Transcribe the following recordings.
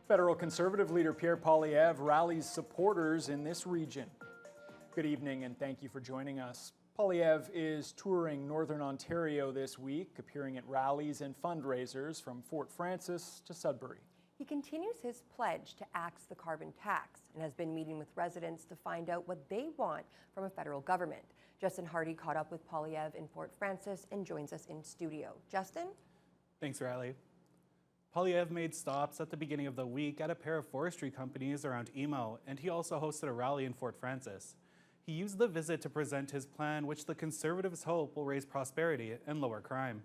Federal Conservative leader Pierre Poilievre rallies supporters in this region. Good evening and thank you for joining us. Poilievre is touring Northern Ontario this week, appearing at rallies and fundraisers from Fort Frances to Sudbury. He continues his pledge to axe the carbon tax and has been meeting with residents to find out what they want from a federal government. Justin Hardy caught up with Poilievre in Fort Frances and joins us in studio. Justin? Thanks, Riley. Poilievre made stops at the beginning of the week at a pair of forestry companies around Emo, and he also hosted a rally in Fort Frances. He used the visit to present his plan, which the Conservatives hope will raise prosperity and lower crime.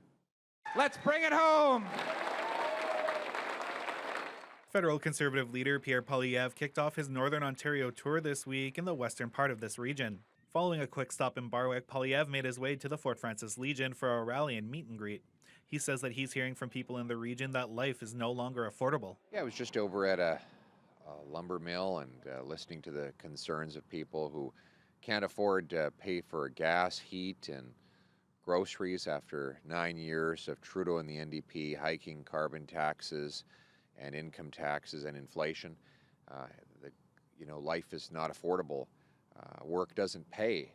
Let's bring it home! Federal Conservative leader Pierre Poilievre kicked off his Northern Ontario tour this week in the western part of this region. Following a quick stop in Barwick, Poilievre made his way to the Fort Frances Legion for a rally and meet and greet. He says that he's hearing from people in the region that life is no longer affordable. Yeah, I was just over at a lumber mill and listening to the concerns of people who can't afford to pay for gas, heat, and groceries after 9 years of Trudeau and the NDP hiking carbon taxes and income taxes and inflation. Life is not affordable. Work doesn't pay,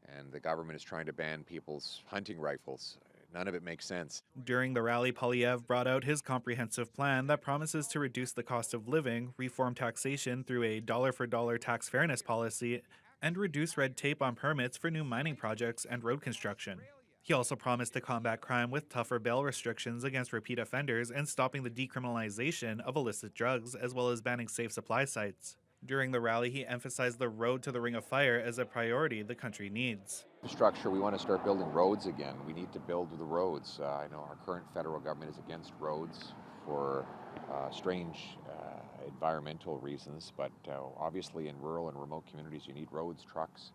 and the government is trying to ban people's hunting rifles. None of it makes sense. During the rally, Poilievre brought out his comprehensive plan that promises to reduce the cost of living, reform taxation through a dollar-for-dollar tax fairness policy, and reduce red tape on permits for new mining projects and road construction. He also promised to combat crime with tougher bail restrictions against repeat offenders and stopping the decriminalization of illicit drugs, as well as banning safe supply sites. During the rally, he emphasized the road to the Ring of Fire as a priority the country needs. Infrastructure, we want to start building roads again. We need to build the roads. I know our current federal government is against roads for strange environmental reasons, but obviously in rural and remote communities you need roads, trucks,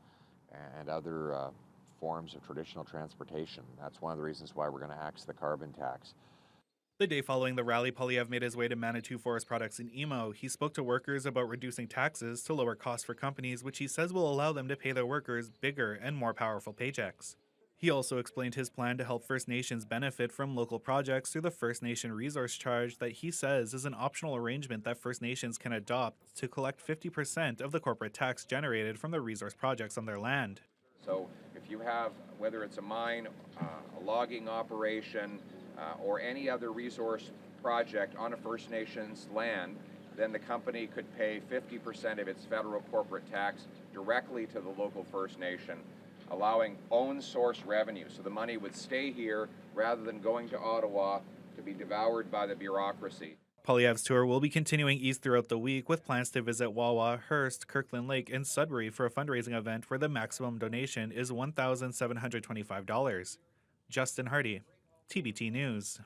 and other forms of traditional transportation. That's one of the reasons why we're going to axe the carbon tax. The day following the rally, Poilievre made his way to Manitou Forest Products in Emo. He spoke to workers about reducing taxes to lower costs for companies, which he says will allow them to pay their workers bigger and more powerful paychecks. He also explained his plan to help First Nations benefit from local projects through the First Nation Resource Charge that he says is an optional arrangement that First Nations can adopt to collect 50% of the corporate tax generated from the resource projects on their land. So if you have, whether it's a mine, a logging operation, or any other resource project on a First Nations land, then the company could pay 50% of its federal corporate tax directly to the local First Nation, allowing own source revenue. So the money would stay here rather than going to Ottawa to be devoured by the bureaucracy. Poilievre's tour will be continuing east throughout the week with plans to visit Wawa, Hearst, Kirkland Lake, and Sudbury for a fundraising event where the maximum donation is $1,725. Justin Hardy, TBT News.